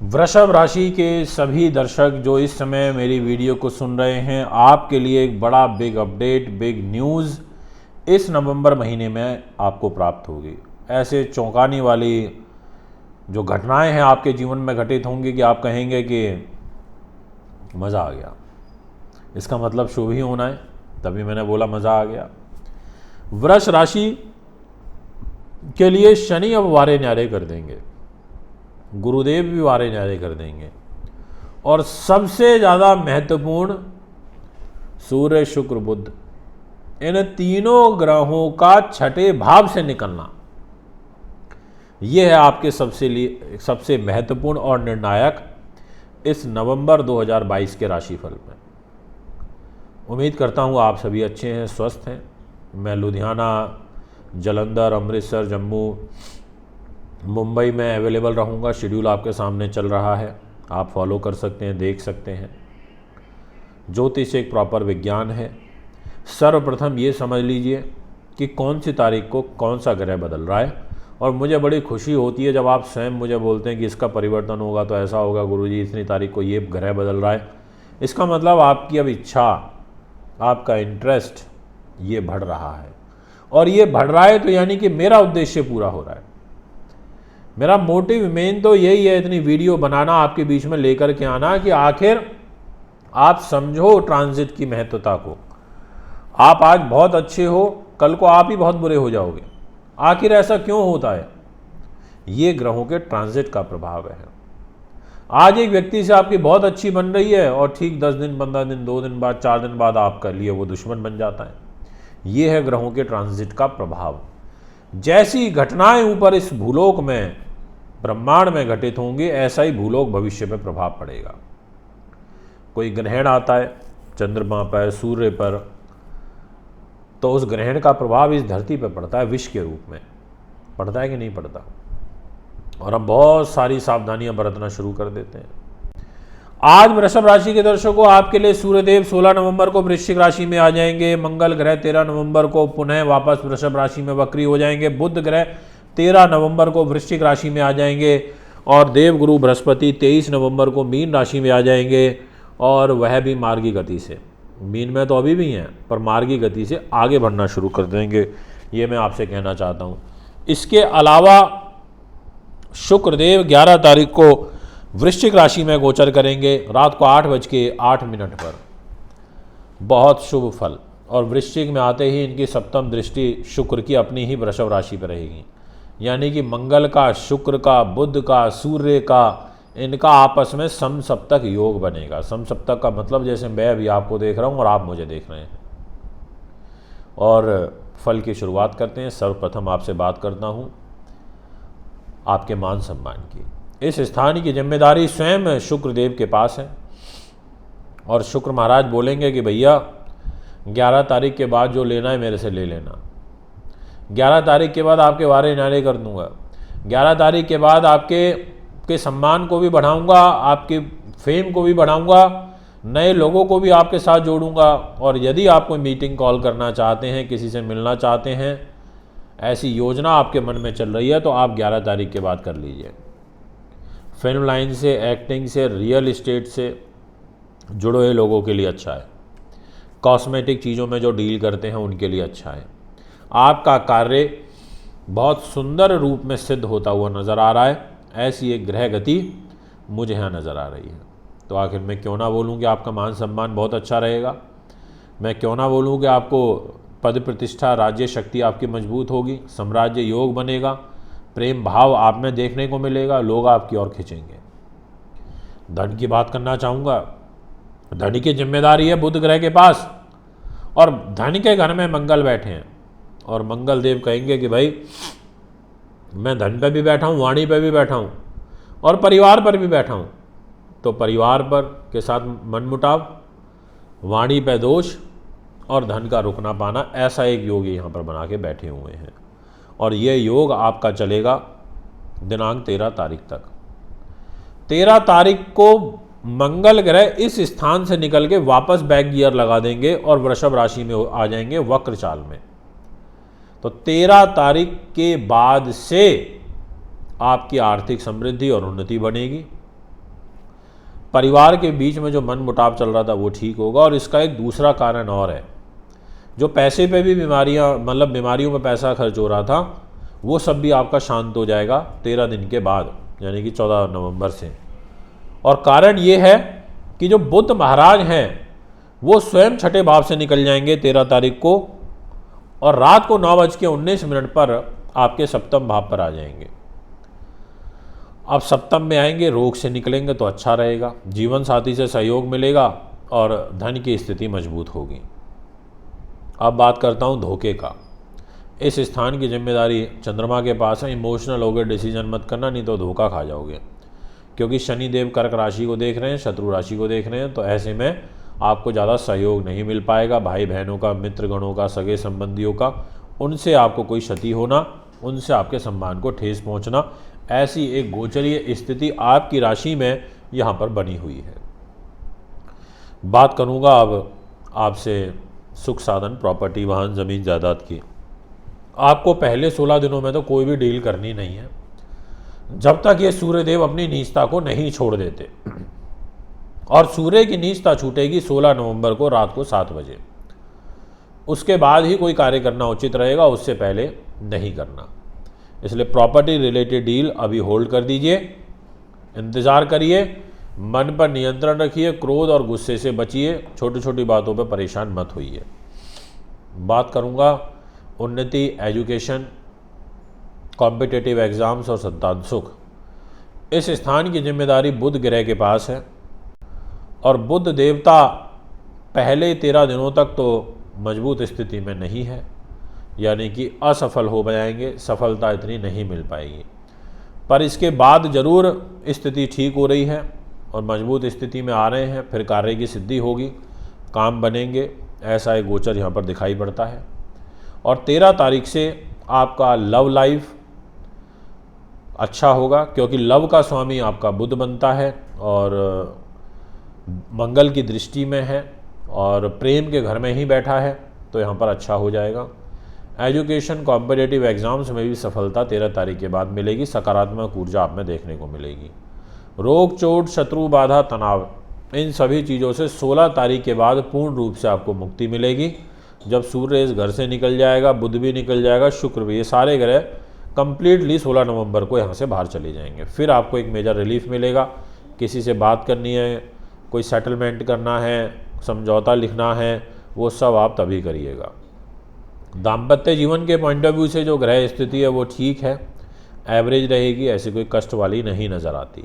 वृषभ राशि के सभी दर्शक जो इस समय मेरी वीडियो को सुन रहे हैं, आपके लिए एक बड़ा बिग अपडेट, बिग न्यूज़ इस नवंबर महीने में आपको प्राप्त होगी। ऐसे चौंकाने वाली जो घटनाएं हैं आपके जीवन में घटित होंगी कि आप कहेंगे कि मज़ा आ गया। इसका मतलब शुभ ही होना है, तभी मैंने बोला मज़ा आ गया। वृष राशि के लिए शनि अब वारे न्यारे कर देंगे, गुरुदेव भी वारे न्यारे कर देंगे, और सबसे ज़्यादा महत्वपूर्ण सूर्य शुक्र बुध, इन तीनों ग्रहों का छठे भाव से निकलना, यह है आपके सबसे महत्वपूर्ण और निर्णायक इस नवंबर 2022 के राशिफल में। उम्मीद करता हूँ आप सभी अच्छे हैं, स्वस्थ हैं। मैं लुधियाना, जालंधर, अमृतसर, जम्मू, मुंबई में अवेलेबल रहूँगा। शेड्यूल आपके सामने चल रहा है, आप फॉलो कर सकते हैं, देख सकते हैं। ज्योतिष एक प्रॉपर विज्ञान है। सर्वप्रथम ये समझ लीजिए कि कौन सी तारीख को कौन सा ग्रह बदल रहा है, और मुझे बड़ी खुशी होती है जब आप स्वयं मुझे बोलते हैं कि इसका परिवर्तन होगा तो ऐसा होगा गुरुजी, इतनी तारीख को ये ग्रह बदल रहा है। इसका मतलब आपकी अब इच्छा, आपका इंटरेस्ट ये बढ़ रहा है, और ये बढ़ रहा है तो यानी कि मेरा उद्देश्य पूरा हो रहा है। मेरा मोटिव मेन तो यही है, इतनी वीडियो बनाना, आपके बीच में लेकर के आना कि आखिर आप समझो ट्रांजिट की महत्वता को। आप आज बहुत अच्छे हो, कल को आप ही बहुत बुरे हो जाओगे। आखिर ऐसा क्यों होता है? ये ग्रहों के ट्रांजिट का प्रभाव है। आज एक व्यक्ति से आपकी बहुत अच्छी बन रही है और ठीक 10 दिन, 15 दिन, 2 दिन बाद, 4 दिन बाद आपका लिए वो दुश्मन बन जाता है। ये है ग्रहों के ट्रांजिट का प्रभाव। जैसी घटनाएं ऊपर इस भूलोक में, ब्रह्मांड में घटित होंगे, ऐसा ही भूलोक भविष्य में प्रभाव पड़ेगा। कोई ग्रहण आता है चंद्रमा पर, सूर्य पर, तो उस ग्रहण का प्रभाव इस धरती पर पड़ता है, विष के रूप में पड़ता है कि नहीं पड़ता? और हम बहुत सारी सावधानियां बरतना शुरू कर देते हैं। आज वृषभ राशि के दर्शकों, आपके लिए सूर्यदेव 16 नवंबर को वृश्चिक राशि में आ जाएंगे। मंगल ग्रह 13 नवंबर को पुनः वापस वृषभ राशि में वक्री हो जाएंगे। बुध ग्रह 13 नवंबर को वृश्चिक राशि में आ जाएंगे, और देवगुरु बृहस्पति 23 नवंबर को मीन राशि में आ जाएंगे, और वह भी मार्गी गति से, मीन में तो अभी भी हैं पर मार्गी गति से आगे बढ़ना शुरू कर देंगे। ये मैं आपसे कहना चाहता हूँ। इसके अलावा शुक्रदेव 11 तारीख को वृश्चिक राशि में गोचर करेंगे, रात को 8:08 पर। बहुत शुभ फल, और वृश्चिक में आते ही इनकी सप्तम दृष्टि शुक्र की अपनी ही वृषभ राशि पर रहेगी। यानी कि मंगल का, शुक्र का, बुध का, सूर्य का, इनका आपस में समसप्तक योग बनेगा। समसप्तक का मतलब जैसे मैं अभी आपको देख रहा हूँ और आप मुझे देख रहे हैं। और फल की शुरुआत करते हैं। सर्वप्रथम आपसे बात करता हूँ आपके मान सम्मान की। इस स्थान की जिम्मेदारी स्वयं शुक्रदेव के पास है, और शुक्र महाराज बोलेंगे कि भैया 11 तारीख के बाद जो लेना है मेरे से ले लेना। 11 तारीख के बाद आपके वारे न्यारे कर दूंगा। 11 तारीख के बाद आपके सम्मान को भी बढ़ाऊंगा, आपके फेम को भी बढ़ाऊंगा, नए लोगों को भी आपके साथ जोड़ूंगा। और यदि आप कोई मीटिंग कॉल करना चाहते हैं, किसी से मिलना चाहते हैं, ऐसी योजना आपके मन में चल रही है, तो आप 11 तारीख के बाद कर लीजिए। फिल्म लाइन से, एक्टिंग से, रियल इस्टेट से जुड़े हुए लोगों के लिए अच्छा है। कॉस्मेटिक चीज़ों में जो डील करते हैं उनके लिए अच्छा है। आपका कार्य बहुत सुंदर रूप में सिद्ध होता हुआ नज़र आ रहा है। ऐसी एक ग्रह गति मुझे यहाँ नज़र आ रही है। तो आखिर मैं क्यों ना बोलूँ कि आपका मान सम्मान बहुत अच्छा रहेगा। मैं क्यों ना बोलूँ कि आपको पद प्रतिष्ठा, राज्य शक्ति आपकी मजबूत होगी, साम्राज्य योग बनेगा, प्रेम भाव आप में देखने को मिलेगा, लोग आपकी ओर खींचेंगे। धन की बात करना चाहूँगा। धन की जिम्मेदारी है बुध ग्रह के पास, और धन के घर में मंगल बैठे हैं, और मंगल देव कहेंगे कि भाई मैं धन पे भी बैठा हूँ, वाणी पे भी बैठा हूँ, और परिवार पर भी बैठा हूँ। तो परिवार पर के साथ मनमुटाव, वाणी पे दोष, और धन का रुकना पाना, ऐसा एक योग यहाँ पर बना के बैठे हुए हैं। और ये योग आपका चलेगा दिनांक 13 तारीख तक। 13 तारीख को मंगल ग्रह इस स्थान से निकल के वापस बैक गियर लगा देंगे और वृषभ राशि में आ जाएंगे वक्र चाल में। तो 13 तारीख के बाद से आपकी आर्थिक समृद्धि और उन्नति बनेगी। परिवार के बीच में जो मन मुटाव चल रहा था वो ठीक होगा। और इसका एक दूसरा कारण और है, जो पैसे पे भी बीमारियों में पैसा खर्च हो रहा था वो सब भी आपका शांत हो जाएगा 13 दिन के बाद, यानी कि 14 नवंबर से। और कारण ये है कि जो बुध महाराज हैं वो स्वयं छठे भाव से निकल जाएंगे 13 तारीख को, और रात को 9:19 पर आपके सप्तम भाव पर आ जाएंगे। अब सप्तम में आएंगे, रोग से निकलेंगे तो अच्छा रहेगा, जीवन साथी से सहयोग मिलेगा और धन की स्थिति मजबूत होगी। अब बात करता हूँ धोखे का। इस स्थान की जिम्मेदारी चंद्रमा के पास है। इमोशनल होकर डिसीजन मत करना, नहीं तो धोखा खा जाओगे, क्योंकि शनिदेव कर्क राशि को देख रहे हैं, शत्रु राशि को देख रहे हैं। तो ऐसे में आपको ज़्यादा सहयोग नहीं मिल पाएगा। भाई बहनों का, मित्रगणों का, सगे संबंधियों का, उनसे आपको कोई क्षति होना, उनसे आपके सम्मान को ठेस पहुंचना, ऐसी एक गोचरीय स्थिति आपकी राशि में यहाँ पर बनी हुई है। बात करूँगा अब आपसे सुख साधन, प्रॉपर्टी, वाहन, ज़मीन, जायदाद की। आपको पहले 16 दिनों में तो कोई भी डील करनी नहीं है, जब तक ये सूर्यदेव अपनी नीचता को नहीं छोड़ देते। और सूर्य की नीचता छूटेगी 16 नवंबर को रात को 7 बजे। उसके बाद ही कोई कार्य करना उचित रहेगा, उससे पहले नहीं करना। इसलिए प्रॉपर्टी रिलेटेड डील अभी होल्ड कर दीजिए, इंतज़ार करिए, मन पर नियंत्रण रखिए, क्रोध और गुस्से से बचिए, छोटी छोटी बातों पर परेशान मत होइए। बात करूँगा उन्नति, एजुकेशन, कॉम्पिटिटिव एग्ज़ाम्स और संतान सुख। इस स्थान की जिम्मेदारी बुध ग्रह के पास है, और बुध देवता पहले 13 दिनों तक तो मजबूत स्थिति में नहीं है, यानी कि असफल हो जाएंगे, सफलता इतनी नहीं मिल पाएगी। पर इसके बाद ज़रूर स्थिति ठीक हो रही है और मजबूत स्थिति में आ रहे हैं, फिर कार्य की सिद्धि होगी, काम बनेंगे, ऐसा एक गोचर यहाँ पर दिखाई पड़ता है। और 13 तारीख से आपका लव लाइफ अच्छा होगा, क्योंकि लव का स्वामी आपका बुध बनता है और मंगल की दृष्टि में है और प्रेम के घर में ही बैठा है, तो यहाँ पर अच्छा हो जाएगा। एजुकेशन, कॉम्पिटिटिव एग्ज़ाम्स में भी सफलता 13 तारीख के बाद मिलेगी, सकारात्मक ऊर्जा आप में देखने को मिलेगी। रोग, चोट, शत्रु बाधा, तनाव, इन सभी चीज़ों से 16 तारीख के बाद पूर्ण रूप से आपको मुक्ति मिलेगी। जब सूर्य इस घर से निकल जाएगा, बुध भी निकल जाएगा, शुक्र भी, ये सारे ग्रह कंप्लीटली 16 नवंबर को यहाँ से बाहर चले जाएंगे। फिर आपको एक मेजर रिलीफ मिलेगा। किसी से बात करनी है, कोई सेटलमेंट करना है, समझौता लिखना है, वो सब आप तभी करिएगा। दाम्पत्य जीवन के पॉइंट ऑफ व्यू से जो ग्रह स्थिति है वो ठीक है, एवरेज रहेगी, ऐसी कोई कष्ट वाली नहीं नज़र आती।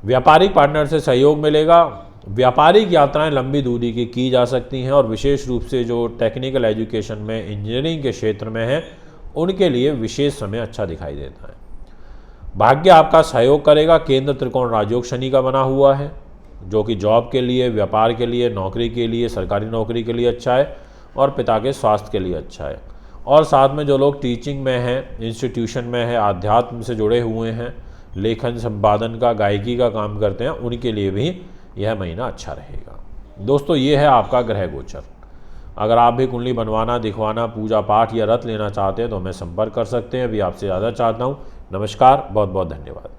व्यापारिक पार्टनर से सहयोग मिलेगा। व्यापारिक यात्राएं लंबी दूरी की जा सकती हैं, और विशेष रूप से जो टेक्निकल एजुकेशन में, इंजीनियरिंग के क्षेत्र में है, उनके लिए विशेष समय अच्छा दिखाई देता है। भाग्य आपका सहयोग करेगा। केंद्र त्रिकोण राजयोग शनि का बना हुआ है, जो कि जॉब के लिए, व्यापार के लिए, नौकरी के लिए, सरकारी नौकरी के लिए अच्छा है, और पिता के स्वास्थ्य के लिए अच्छा है। और साथ में जो लोग टीचिंग में हैं, इंस्टीट्यूशन में है, आध्यात्म से जुड़े हुए हैं, लेखन, संपादन का, गायकी का काम करते हैं, उनके लिए भी यह महीना अच्छा रहेगा। दोस्तों, ये है आपका ग्रह गोचर। अगर आप भी कुंडली बनवाना, दिखवाना, पूजा पाठ या रत लेना चाहते हैं तो हमें संपर्क कर सकते हैं। अभी आपसे ज़्यादा चाहता हूँ। नमस्कार, बहुत बहुत धन्यवाद।